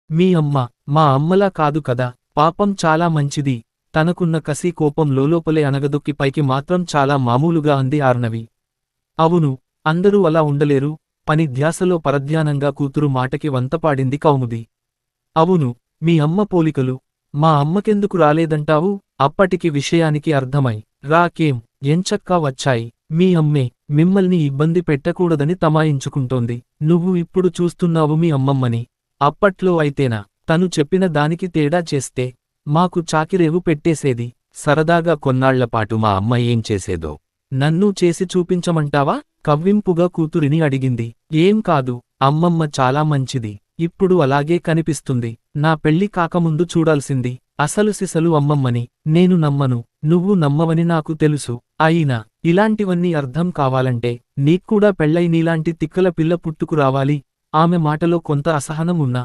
మీ అమ్మ మా అమ్మలా కాదు కదా, పాపం చాలా మంచిది. తనకున్న కసి కోపం లోలోపలే అనగదొక్కి పైకి మాత్రం చాలా మామూలుగా అంది ఆర్నవి. అవును, అందరూ అలా ఉండలేరు, పని ధ్యాసలో పరధ్యానంగా కూతురు మాటకి వంతపాడింది కౌముది. అవును, మీ అమ్మ పోలికలు మా అమ్మకెందుకు రాలేదంటావు? అప్పటికి విషయానికి అర్థమై రాకేం ఎంచక్కా వచ్చాయి. మీ అమ్మే మిమ్మల్ని ఇబ్బంది పెట్టకూడదని తమాయించుకుంటోంది. నువ్వు ఇప్పుడు చూస్తున్నావు మీ అమ్మమ్మని. అప్పట్లో అయితేనా తను చెప్పిన దానికి తేడా చేస్తే మాకు చాకిరేవు పెట్టేసేది. సరదాగా కొన్నాళ్లపాటు మా అమ్మ ఏం చేసేదో నన్ను చేసి చూపించమంటావా? కవ్వింపుగా కూతురిని అడిగింది. ఏం కాదు, అమ్మమ్మ చాలా మంచిది. ఇప్పుడు అలాగే కనిపిస్తుంది. నా పెళ్లి కాకముందు చూడాల్సింది అసలు సిసలు అమ్మమ్మని. నేను నమ్మను, నువ్వు నమ్మవని నాకు తెలుసు. అయినా ఇలాంటివన్నీ అర్థం కావాలంటే నీక్కూడా పెళ్ళై నీలాంటి తిక్కల పిల్ల పుట్టుకురావాలి. ఆమె మాటలో కొంత అసహనం ఉన్నా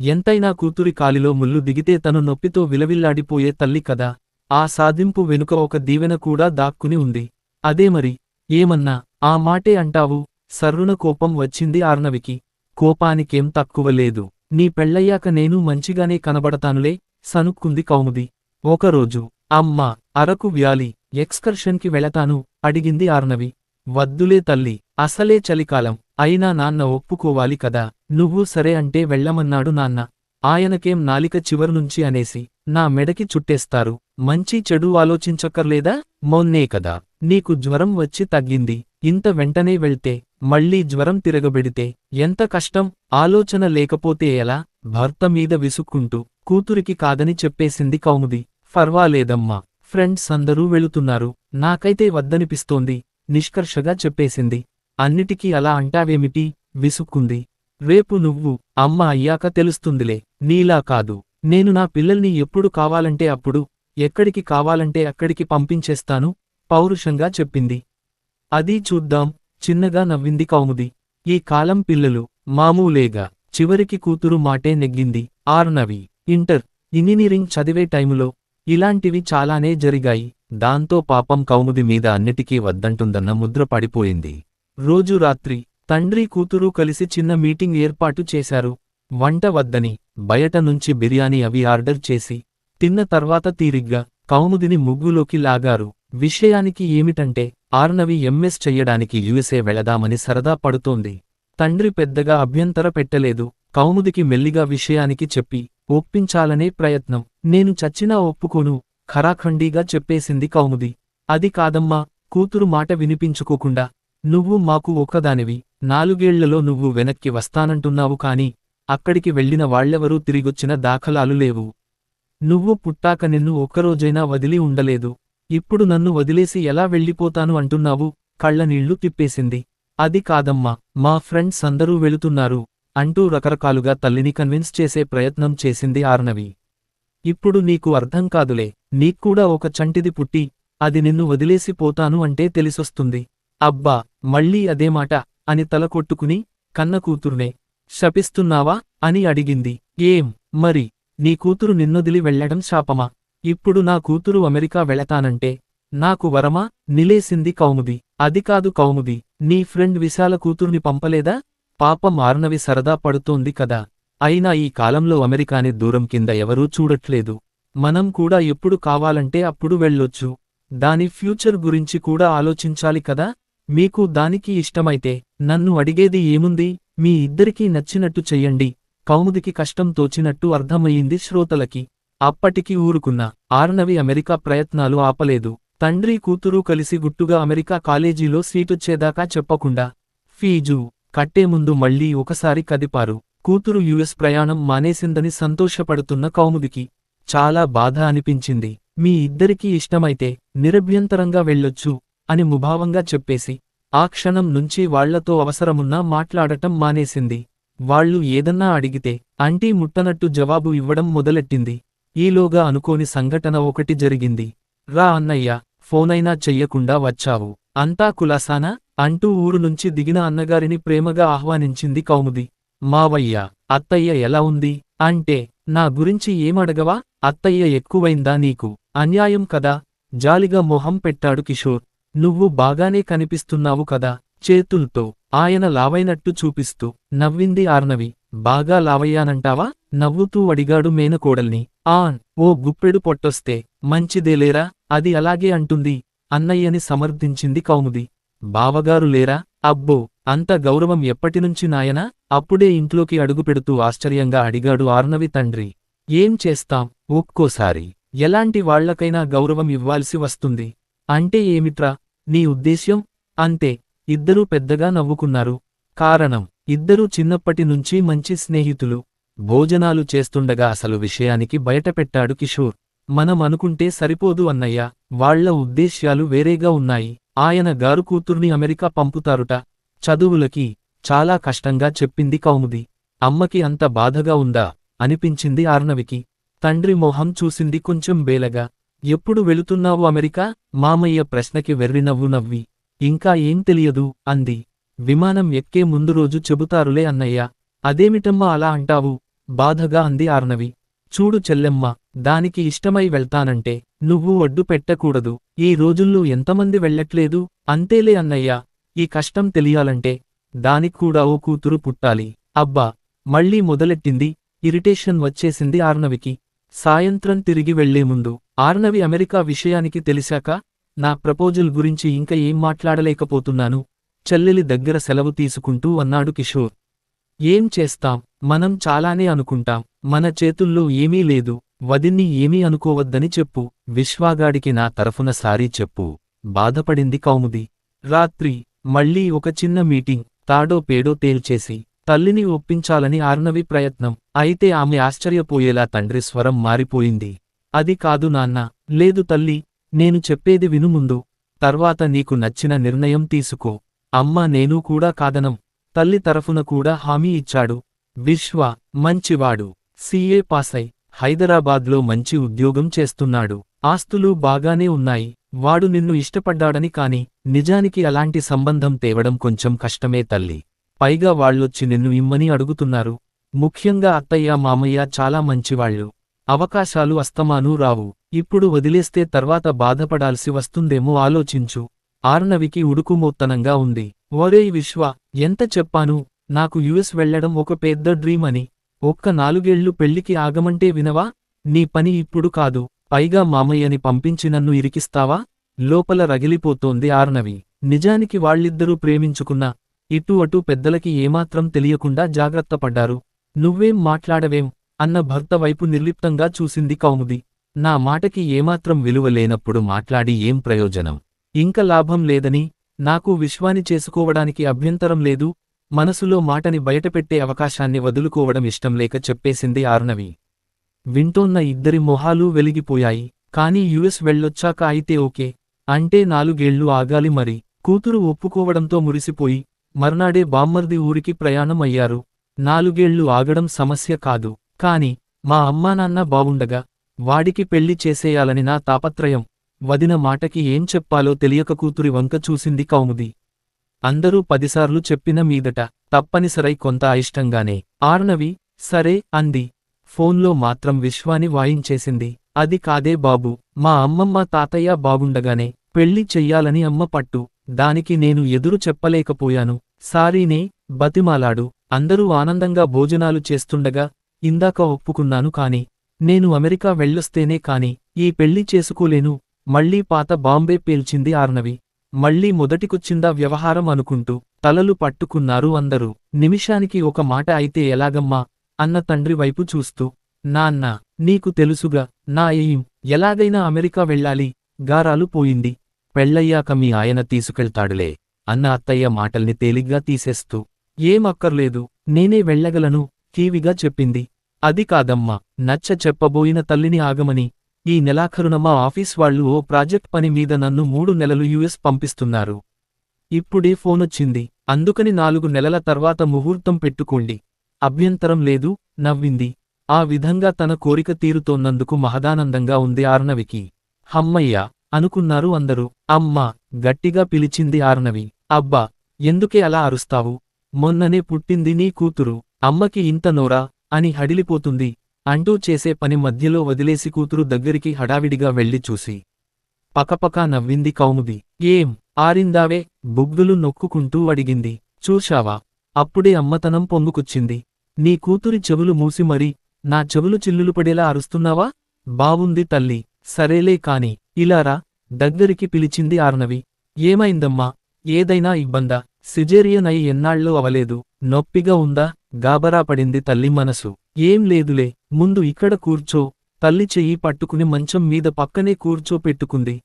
ఎంతైనా కూతురి కాలిలో ముల్లు దిగితే తను నొప్పితో విలవిల్లాడిపోయే తల్లి కదా. ఆ సాధింపు వెనుక ఒక దీవెన కూడా దాక్కుని ఉంది. అదే మరి. ఏమన్నా ఆ మాటే అంటావు? సర్రున కోపం వచ్చింది ఆర్నవికి. కోపానికేం తక్కువ లేదు. నీ పెళ్ళయ్యాక నేను మంచిగానే కనబడతానులే సనుక్కుంది కౌముది. ఒకరోజు అమ్మా, అరకు వ్యాలీ ఎక్స్కర్షన్కి వెళతాను అడిగింది ఆర్నవి. వద్దులే తల్లి, అసలే చలికాలం. అయినా నాన్న ఒప్పుకోవాలి కదా. నువ్వు సరే అంటే వెళ్ళమన్నాడు నాన్న. ఆయనకేం నాలిక చివరనుంచి అనేసి నా మెడకి చుట్టేస్తారు. మంచి చెడు ఆలోచించక్కర్లేదా? మొన్నే కదా నీకు జ్వరం వచ్చి తగ్గింది. ఇంత వెంటనే వెళ్తే మళ్ళీ జ్వరం తిరగబెడితే ఎంత కష్టం. ఆలోచన లేకపోతే ఎలా? భర్త మీద విసుక్కుంటూ కూతురికి కాదని చెప్పేసింది కౌముది. ఫర్వాలేదమ్మా, ఫ్రెండ్స్ అందరూ వెళుతున్నారు, నాకైతే వద్దనిపిస్తోంది నిష్కర్షగా చెప్పేసింది. అన్నిటికీ అలా అంటావేమిటి? విసుక్కుంది. రేపు నువ్వు అమ్మ అయ్యాక తెలుస్తుందిలే. నీలా కాదు, నేను నా పిల్లల్ని ఎప్పుడు కావాలంటే అప్పుడు, ఎక్కడికి కావాలంటే అక్కడికి పంపించేస్తాను పౌరుషంగా చెప్పింది. అదీ చూద్దాం చిన్నగా నవ్వింది కౌముది. ఈ కాలం పిల్లలు మామూలేగా. చివరికి కూతురు మాటే నెగ్గింది. ఆర్నవి ఇంజనీరింగ్ చదివే టైములో ఇలాంటివి చాలానే జరిగాయి. దాంతో పాపం కౌముది మీద అన్నిటికీ వద్దంటుందన్న ముద్ర పడిపోయింది. రోజు రాత్రి తండ్రి కూతురు కలిసి చిన్న మీటింగ్ ఏర్పాటు చేశారు. వంట వద్దని బయట నుంచి బిర్యానీ అవి ఆర్డర్ చేసి తిన్న తర్వాత తీరిగ్గా కౌముదిని ముగ్గులోకి లాగారు. విషయానికి ఏమిటంటే ఆర్నవి ఎంఎస్ చెయ్యడానికి యుఎస్ఏ వెళదామని సరదా పడుతోంది. తండ్రి పెద్దగా అభ్యంతర పెట్టలేదు. కౌముదికి మెల్లిగా విషయానికి చెప్పి ఒప్పించాలనే ప్రయత్నం. నేను చచ్చినా ఒప్పుకోను ఖరాఖండీగా చెప్పేసింది కౌముది. అది కాదమ్మా, కూతురు మాట వినిపించుకోకుండా నువ్వు మాకు ఒక్కదానివి. 4 ఏళ్లలో నువ్వు వెనక్కి వస్తానంటున్నావు కాని అక్కడికి వెళ్లిన వాళ్లెవరూ తిరిగొచ్చిన దాఖలాలు లేవు. నువ్వు పుట్టాక నిన్ను ఒక్కరోజైనా వదిలి ఉండలేదు. ఇప్పుడు నన్ను వదిలేసి ఎలా వెళ్ళిపోతాను అంటున్నావు? కళ్ళనీళ్లు తిప్పేసింది. అది కాదమ్మా, మా ఫ్రెండ్స్ అందరూ వెళుతున్నారు అంటూ రకరకాలుగా తల్లిని కన్విన్స్ చేసే ప్రయత్నం చేసింది ఆర్నవి. ఇప్పుడు నీకు అర్థం కాదులే. నీక్కూడా ఒక చంటిది పుట్టి అది నిన్ను వదిలేసి పోతాను అంటే తెలిసొస్తుంది. అబ్బా, మళ్ళీ అదేమాట అని తల కొట్టుకుని కన్న కూతుర్నే శపిస్తున్నావా అని అడిగింది. ఏం మరి, నీ కూతురు నిన్నొదిలి వెళ్లడం శాపమా? ఇప్పుడు నా కూతురు అమెరికా వెళతానంటే నాకు వరమా? నిలేసింది కౌముది. అది కాదు కౌముది, నీ ఫ్రెండ్ విశాల కూతుర్ని పంపలేదా? పాపం ఆర్నవి సరదా పడుతోంది కదా. అయినా ఈ కాలంలో అమెరికాని దూరం కింద ఎవరూ చూడట్లేదు. మనం కూడా ఎప్పుడు కావాలంటే అప్పుడు వెళ్ళొచ్చు. దాని ఫ్యూచర్ గురించి కూడా ఆలోచించాలి కదా. మీకు దానికి ఇష్టమైతే నన్ను అడిగేది ఏముంది? మీ ఇద్దరికీ నచ్చినట్టు చెయ్యండి. కౌముదికి కష్టం తోచినట్టు అర్థమయ్యింది శ్రోతలకి. అప్పటికి ఊరుకున్న ఆర్నవి అమెరికా ప్రయత్నాలు ఆపలేదు. తండ్రి కూతురు కలిసి గుట్టుగా అమెరికా కాలేజీలో సీటొచ్చేదాకా చెప్పకుండా ఫీజు కట్టే ముందు మళ్లీ ఒకసారి కదిపారు. కూతురు యుఎస్ ప్రయాణం మానేసిందని సంతోషపడుతున్న కౌముదికి చాలా బాధ అనిపించింది. మీ ఇద్దరికీ ఇష్టమైతే నిరభ్యంతరంగా వెళ్ళొచ్చు అని ముభావంగా చెప్పేసి ఆ క్షణం నుంచి వాళ్లతో అవసరమున్నా మాట్లాడటం మానేసింది. వాళ్ళు ఏదన్నా అడిగితే అంటీ ముట్టనట్టు జవాబు ఇవ్వడం మొదలెట్టింది. ఈలోగా అనుకోని సంఘటన ఒకటి జరిగింది. రా అన్నయ్య, ఫోనైనా చెయ్యకుండా వచ్చావు. అంతా కులాసానా అంటూ ఊరు నుంచి దిగిన అన్నగారిని ప్రేమగా ఆహ్వానించింది కౌముది. మావయ్య, అత్తయ్య ఎలా ఉంది అంటే నా గురించి ఏమడగవా? అత్తయ్య ఎక్కువైందా నీకు? అన్యాయం కదా. జాలిగా మొహం పెట్టాడు కిషోర్. నువ్వు బాగానే కనిపిస్తున్నావు కదా. చేతుల్తో ఆయన లావైనట్టు చూపిస్తూ నవ్వింది ఆర్నవి. బాగా లావయ్యానంటావా? నవ్వుతూ అడిగాడు మేనకోడల్ని. ఆన్! ఓ గుప్పెడు పొట్టొస్తే మంచిదేలేరా, అది అలాగే అంటుంది అన్నయ్యని సమర్థించింది కౌముది. బావగారు లేరా? అబ్బో, అంత గౌరవం ఎప్పటినుంచి నాయనా? అప్పుడే ఇంట్లోకి అడుగుపెడుతూ ఆశ్చర్యంగా అడిగాడు ఆర్నవి తండ్రి. ఏం చేస్తాం, ఒక్కోసారి ఎలాంటి వాళ్లకైనా గౌరవం ఇవ్వాల్సి వస్తుంది. అంటే ఏమిట్రా నీ ఉద్దేశ్యం? అంతే. ఇద్దరూ పెద్దగా నవ్వుకున్నారు. కారణం, ఇద్దరూ చిన్నప్పటి నుంచి మంచి స్నేహితులు. భోజనాలు చేస్తుండగా అసలు విషయానికి బయటపెట్టాడు కిషోర్. మనం అనుకుంటే సరిపోదు అన్నయ్య, వాళ్ల ఉద్దేశ్యాలు వేరేగా ఉన్నాయి. ఆయన గారు కూతుర్ని అమెరికా పంపుతారుట, చదువులకి. చాలా కష్టంగా చెప్పింది కౌముది. అమ్మకి అంత బాధగా ఉందా అనిపించింది ఆర్నవికి. తండ్రి మొహం చూసింది కొంచెం బేలగా. ఎప్పుడు వెళుతున్నావు అమెరికా? మామయ్య ప్రశ్నకి వెర్రినవ్వు నవ్వి. ఇంకా ఏం తెలియదు అంది. విమానం ఎక్కే ముందు రోజు చెబుతారులే అన్నయ్య. అదేమిటమ్మా అలా అంటావు? బాధగా అంది ఆర్నవి. చూడు చెల్లెమ్మ, దానికి ఇష్టమై వెళ్తానంటే నువ్వు ఒడ్డు పెట్టకూడదు. ఈ రోజుల్లో ఎంతమంది వెళ్ళట్లేదు? అంతేలే అన్నయ్య, ఈ కష్టం తెలియాలంటే దానిక్కూడా ఓ కూతురు పుట్టాలి. అబ్బా, మళ్ళీ మొదలెట్టింది. ఇరిటేషన్ వచ్చేసింది ఆర్నవికి. సాయంత్రం తిరిగి వెళ్లే ముందు, ఆర్నవి అమెరికా విషయానికి తెలిసాక నా ప్రపోజల్ గురించి ఇంక ఏం మాట్లాడలేకపోతున్నాను చెల్లెలి దగ్గర సెలవు తీసుకుంటూ అన్నాడు కిషోర్. ఏం చేస్తాం, మనం చాలానే అనుకుంటాం. మన చేతుల్లో ఏమీ లేదు. వదిన్ని ఏమీ అనుకోవద్దని చెప్పు. విశ్వాగాడికి నా తరఫున సారీ చెప్పు. బాధపడింది కౌముది. రాత్రి మళ్ళీ ఒక చిన్న మీటింగ్. తాడో పేడో తేల్చేసి తల్లిని ఒప్పించాలని ఆర్నవి ప్రయత్నం. అయితే ఆమె ఆశ్చర్యపోయేలా తండ్రి స్వరం మారిపోయింది. అది కాదు నాన్నా. లేదు తల్లి, నేను చెప్పేది విను ముందు. తర్వాత నీకు నచ్చిన నిర్ణయం తీసుకో. అమ్మా నేను కూడా కాదనం. తల్లి తరఫున కూడా హామీ ఇచ్చాడు. విశ్వ మంచివాడు. సీఏ పాసై హైదరాబాద్లో మంచి ఉద్యోగం చేస్తున్నాడు. ఆస్తులు బాగానే ఉన్నాయి. వాడు నిన్ను ఇష్టపడ్డాడని కాని నిజానికి అలాంటి సంబంధం తేవడం కొంచెం కష్టమే తల్లి. పైగా వాళ్ళొచ్చి నిన్ను ఇమ్మని అడుగుతున్నారు. ముఖ్యంగా అత్తయ్య మామయ్య చాలా మంచివాళ్లు. అవకాశాలు అస్తమానూ రావు. ఇప్పుడు వదిలేస్తే తర్వాత బాధపడాల్సి వస్తుందేమో ఆలోచించు. ఆర్నవికి ఉడుకుమోత్తనంగా ఉంది. ఒరేయ్ విశ్వ, ఎంత చెప్పాను నాకు యుఎస్ వెళ్లడం ఒక పెద్ద డ్రీమ్ అని. ఒక్క 4 ఏళ్లు పెళ్లికి ఆగమంటే వినవా? నీ పని ఇప్పుడు కాదు. పైగా మామయ్యని పంపించి నన్ను ఇరికిస్తావా? లోపల రగిలిపోతోంది ఆర్నవి. నిజానికి వాళ్ళిద్దరూ ప్రేమించుకున్నా ఇటు అటు పెద్దలకి ఏమాత్రం తెలియకుండా జాగ్రత్తపడ్డారు. నువ్వేం మాట్లాడవేం అన్న భర్త వైపు నిర్లిప్తంగా చూసింది కౌముది. నా మాటకి ఏమాత్రం విలువ లేనప్పుడు మాట్లాడి ఏం ప్రయోజనం? ఇంక లాభం లేదని, నాకు విశ్వాని చేసుకోవడానికి అభ్యంతరం లేదు. మనసులో మాటని బయటపెట్టే అవకాశాన్ని వదులుకోవడం ఇష్టంలేక చెప్పేసింది ఆర్నవి. వింటోన్న ఇద్దరి మొహాలూ వెలిగిపోయాయి. కానీ యుఎస్ వెళ్ళొచ్చాక అయితే ఓకే. అంటే 4 ఏళ్లు ఆగాలి మరి. కూతురు ఒప్పుకోవడంతో మురిసిపోయి మర్నాడే బామ్మర్ది ఊరికి ప్రయాణం అయ్యారు. 4 ఏళ్లు ఆగడం సమస్య కాదు. కాని మా అమ్మానాన్న బావుండగా వాడికి పెళ్లి చేసేయాలని నా తాపత్రయం. వదిన మాటకి ఏం చెప్పాలో తెలియక కూతురి వంక చూసింది కౌముది. అందరూ 10 సార్లు చెప్పిన మీదట తప్పనిసరై కొంత అయిష్టంగానే ఆర్నవి సరే అంది. ఫోన్లో మాత్రం విశ్వాని వాయించేసింది. అది కాదే బాబూ, మా అమ్మమ్మ తాతయ్య బాగుండగానే పెళ్లి చెయ్యాలని అమ్మ పట్టు. దానికి నేను ఎదురు చెప్పలేకపోయాను. సారీనే బతిమాలాడు. అందరూ ఆనందంగా భోజనాలు చేస్తుండగా ఇందాక ఒప్పుకున్నాను కాని నేను అమెరికా వెళ్ళొస్తేనే కాని ఈ పెళ్లి చేసుకోలేను. మళ్లీ పాత బాంబే పేల్చింది ఆర్నవి. మళ్లీ మొదటికొచ్చిందా వ్యవహారం అనుకుంటూ తలలు పట్టుకున్నారు అందరూ. నిమిషానికి ఒక మాట అయితే ఎలాగమ్మా అన్న తండ్రి వైపు చూస్తూ. నాన్న, నీకు తెలుసుగా నా ఎయిం ఎలాగైనా అమెరికా వెళ్ళాలి. గారాలు పోయింది. పెళ్లయ్యాక మీ ఆయన తీసుకెళ్తాడులే అన్న అత్తయ్య మాటల్ని తేలిగ్గా తీసేస్తూ. ఏం అక్కర్లేదు, నేనే వెళ్ళగలను కీవిగా చెప్పింది. అది కాదమ్మా, నచ్చ చెప్పబోయిన తల్లిని ఆగమని. ఈ నెలాఖరున మా ఆఫీస్ వాళ్ళు ఓ ప్రాజెక్ట్ పని మీద నన్ను 3 నెలలు యుఎస్ పంపిస్తున్నారు. ఇప్పుడే ఫోనొచ్చింది. అందుకని 4 నెలల తర్వాత ముహూర్తం పెట్టుకోండి. అభ్యంతరం లేదు నవ్వింది. ఆ విధంగా తన కోరిక తీరుతోన్నందుకు మహదానందంగా ఉంది ఆర్నవికి. హమ్మయ్య అనుకున్నారు అందరూ. అమ్మా గట్టిగా పిలిచింది ఆర్నవి. అబ్బా, ఎందుకే అలా అరుస్తావు? మొన్ననే పుట్టింది నీ కూతురు. అమ్మకి ఇంత నోరా అని హడిలిపోతుంది అంటూ చేసే పని మధ్యలో వదిలేసి కూతురు దగ్గరికి హడావిడిగా వెళ్లి చూసి పకపకా నవ్వింది కౌముది. ఏం ఆరిందావే బుగ్గలు నొక్కుకుంటూ అడిగింది. చూశావా, అప్పుడే అమ్మతనం పొంగుకొచ్చింది. నీ కూతురి చెవులు మూసి మరి నా చెవులు చిల్లులు పడేలా అరుస్తున్నావా? బావుంది తల్లి, సరేలే కాని ఇలారా దగ్గరికి పిలిచింది ఆర్నవి. ఏమైందమ్మా? ఏదైనా ఇబ్బందా? సిజేరియన్ అయి ఎన్నాళ్ళో అవలేదు, నొప్పిగా ఉందా? గాబరా పడింది తల్లి మనసు. ఏం లేదులే, ముందు ఇక్కడ కూర్చో. తల్లి చెయ్యి పట్టుకుని మంచం మీద పక్కనే కూర్చోపెట్టుకుంది.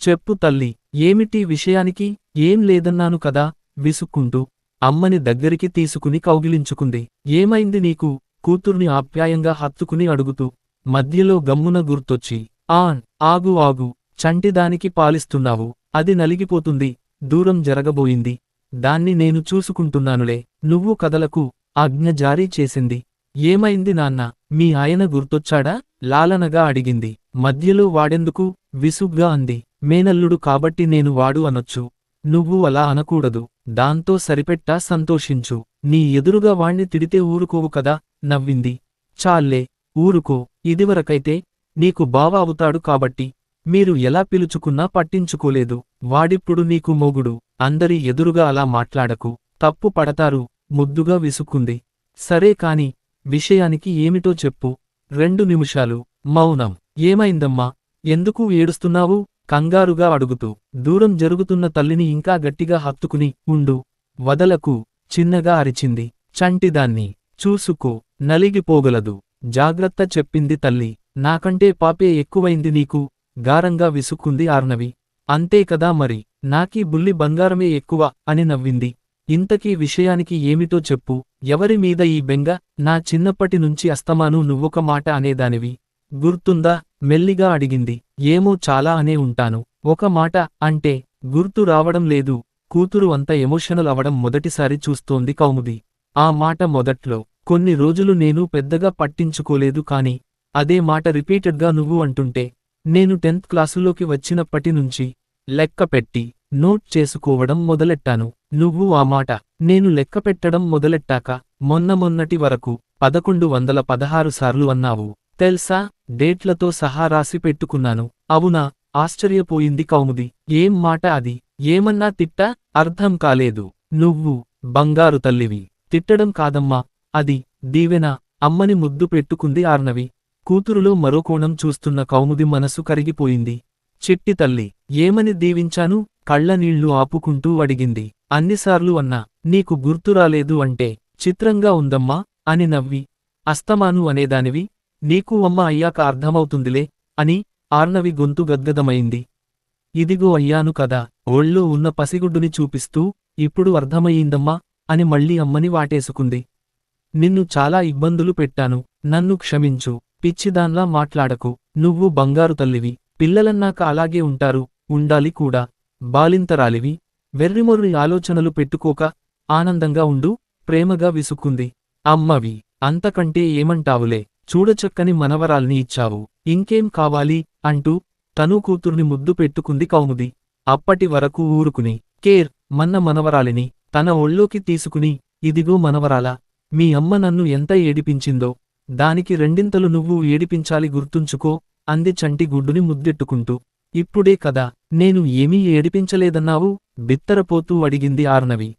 చెప్పు తల్లి, ఏమిటి విషయానికి? ఏం లేదన్నాను కదా విసుక్కుంటూ అమ్మని దగ్గరికి తీసుకుని కౌగిలించుకుంది. ఏమైంది నీకు? కూతుర్ని ఆప్యాయంగా హత్తుకుని అడుగుతూ మధ్యలో గమ్మున గుర్తొచ్చి ఆగు ఆగు, చంటిదానికి పాలిస్తున్నావు, అది నలిగిపోతుంది, దూరం జరగబోయింది, దాన్ని నేను చూసుకుంటున్నానులే, నువ్వు కదలకు ఆజ్ఞ జారీ చేసింది. ఏమైంది నాన్న? మీ ఆయన గుర్తొచ్చాడా? లాలనగా అడిగింది. మధ్యలో వాడెందుకు? విసుగ్గా అంది. మేనల్లుడు కాబట్టి నేను వాడు అనొచ్చు, నువ్వు అలా అనకూడదు, దాంతో సరిపెట్టా సంతోషించు. నీ ఎదురుగా వాణ్ణి తిడితే ఊరుకోవు కదా? నవ్వింది. చాల్లే, ఊరుకో. ఇదివరకైతే నీకు బావ అవుతాడు కాబట్టి మీరు ఎలా పిలుచుకున్నా పట్టించుకోలేదు, వాడిప్పుడు నీకు మొగుడు, అందరి ఎదురుగా అలా మాట్లాడకు, తప్పు పడతారు, ముద్దుగా విసుక్కుంది. సరే కాని విషయానికి ఏమిటో చెప్పు. 2 నిమిషాలు మౌనం. ఏమైందమ్మా? ఎందుకు ఏడుస్తున్నావు? కంగారుగా అడుగుతూ దూరం జరుగుతున్న తల్లిని ఇంకా గట్టిగా హత్తుకుని ఉండు, వదలకు, చిన్నగా అరిచింది. చంటిదాన్ని చూసుకో, నలిగిపోగలదు, జాగ్రత్త చెప్పింది తల్లి. నాకంటే పాపే ఎక్కువైంది నీకు, గారంగా విసుక్కుంది ఆర్నవి. అంతే కదా మరి, నాకీ బుల్లి బంగారమే ఎక్కువ అని నవ్వింది. ఇంతకీ విషయానికి ఏమిటో చెప్పు. ఎవరి మీద ఈ బెంగ? నా చిన్నప్పటి నుంచి అస్తమాను నువ్వొక మాట అనేదానివి, గుర్తుందా? మెల్లిగా అడిగింది. ఏమో చాలా అనే ఉంటాను, ఒక మాట అంటే గుర్తు రావడం లేదు. కూతురు అంత ఎమోషనల్ అవడం మొదటిసారి చూస్తోంది కౌముది. ఆ మాట మొదట్లో కొన్ని రోజులు నేను పెద్దగా పట్టించుకోలేదు, కాని అదే మాట రిపీటెడ్గా నువ్వు అంటుంటే నేను 10th క్లాసులోకి వచ్చినప్పటి నుంచి లెక్కపెట్టి నోట్ చేసుకోవడం మొదలెట్టాను. నువ్వు ఆ మాట నేను లెక్కపెట్టడం మొదలెట్టాక మొన్నటి వరకు 1116 సార్లు అన్నావు తెల్సా? డేట్లతో సహా రాసి పెట్టుకున్నాను. అవునా? ఆశ్చర్యపోయింది కౌముది. ఏం మాట అది? ఏమన్నా తిట్టా? అర్థం కాలేదు. నువ్వు బంగారు తల్లివి. తిట్టడం కాదమ్మా, అది దీవెన, అమ్మని ముద్దు పెట్టుకుంది ఆర్నవి. కూతురులో మరో కోణం చూస్తున్న కౌముది మనసు కరిగిపోయింది. చిట్టి తల్లి, ఏమని దీవించాను? కళ్ళనీళ్లు ఆపుకుంటూ అడిగింది. అన్నిసార్లు అన్నా, నీకు గుర్తురాలేదు అంటే చిత్రంగా ఉందమ్మా అని నవ్వి. అస్తమాను అనేదానివి, నీకు అమ్మ అయ్యాక అర్థమవుతుందిలే అని ఆర్నవి గొంతు గద్గదమైంది. ఇదిగో అయ్యాను కదా, ఒళ్ళో ఉన్న పసిగుడ్డుని చూపిస్తూ, ఇప్పుడు అర్థమయ్యిందమ్మా అని మళ్ళీ అమ్మని వాటేసుకుంది. నిన్ను చాలా ఇబ్బందులు పెట్టాను, నన్ను క్షమించు, పిచ్చిదాన్లా మాట్లాడకు, నువ్వు బంగారు తల్లివి, పిల్లలన్నాక అలాగే ఉంటారు, ఉండాలి కూడా. బాలింతరాలివి, వెర్రిమొర్రి ఆలోచనలు పెట్టుకోక ఆనందంగా ఉండు, ప్రేమగా విసుక్కుంది. అమ్మవి, అంతకంటే ఏమంటావులే, చూడచక్కని మనవరాల్ని ఇచ్చావు, ఇంకేం కావాలి అంటూ తను కూతుర్ని ముద్దు పెట్టుకుంది కౌముది. అప్పటి వరకు ఊరుకుని మన్న మనవరాలిని తన ఒళ్ళోకి తీసుకుని, ఇదిగో మనవరాలా, మీ అమ్మ నన్ను ఎంత ఏడిపించిందో దానికి రెండింతలు నువ్వు ఏడిపించాలి, గుర్తుంచుకో అంది చంటి గుడ్డుని ముద్దెట్టుకుంటూ. ఇప్పుడే కదా నేను ఏమీ ఏడిపించలేదన్నావు? బిత్తరపోతూ అడిగింది ఆర్నవి.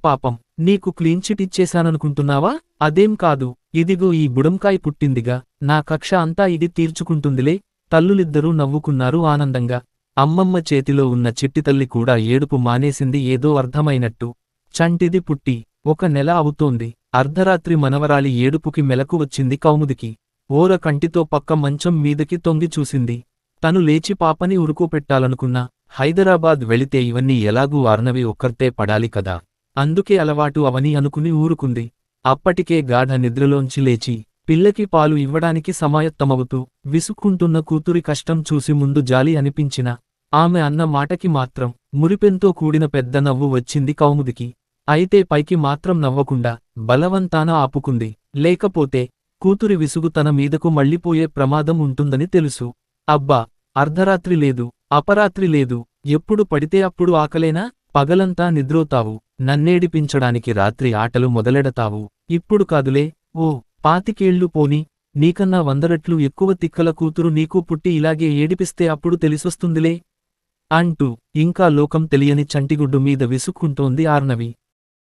పాపం, నీకు క్లీన్చిట్ ఇచ్చేశాననుకుంటున్నావా? అదేం కాదు, ఇదిగో ఈ బుడంకాయ్ పుట్టిందిగా, నా కక్ష అంతా ఇది తీర్చుకుంటుందిలే. తల్లులిద్దరూ నవ్వుకున్నారు ఆనందంగా. అమ్మమ్మ చేతిలో ఉన్న చిట్టితల్లి కూడా ఏడుపు మానేసింది, ఏదో అర్థమైనట్టు. చంటిది పుట్టి 1 నెల అవుతోంది. అర్ధరాత్రి మనవరాలి ఏడుపుకి మెలకు వచ్చింది కౌముదికి. ఓర కంటితో పక్క మంచం మీదకి తొంగి చూసింది. తను లేచి పాపని ఉరుకోపెట్టాలనుకున్నా, హైదరాబాద్ వెళితే ఇవన్నీ ఎలాగూ ఆర్నవి ఒక్కర్తే పడాలి కదా, అందుకే అలవాటు అవని అనుకుని ఊరుకుంది. అప్పటికే గాఢ నిద్రలోంచి లేచి పిల్లకి పాలు ఇవ్వడానికి సమాయత్తమవుతూ విసుక్కుంటున్న కూతురి కష్టం చూసి ముందు జాలి అనిపించిన ఆమె అన్న మాటకి మాత్రం మురిపెంతో కూడిన పెద్ద నవ్వు వచ్చింది కౌముదికి. అయితే పైకి మాత్రం నవ్వకుండా బలవంతాన ఆపుకుంది. లేకపోతే కూతురి విసుగు తన మీదకు మళ్ళీపోయే ప్రమాదం ఉంటుందని తెలుసు. అబ్బా, అర్ధరాత్రి లేదు, అపరాత్రి లేదు, ఎప్పుడు పడితే అప్పుడు ఆకలేనా? పగలంతా నిద్రోతావు, నన్నేడిపించడానికి రాత్రి ఆటలు మొదలెడతావు. ఇప్పుడు కాదులే, ఓ 25 పోని, నీకన్నా 100 రెట్లు ఎక్కువ తిక్కల కూతురు నీకు పుట్టి ఇలాగే ఏడిపిస్తే అప్పుడు తెలిసొస్తుందిలే అంటూ ఇంకా లోకం తెలియని చంటిగుడ్డు మీద విసుక్కుంటోంది ఆర్నవి.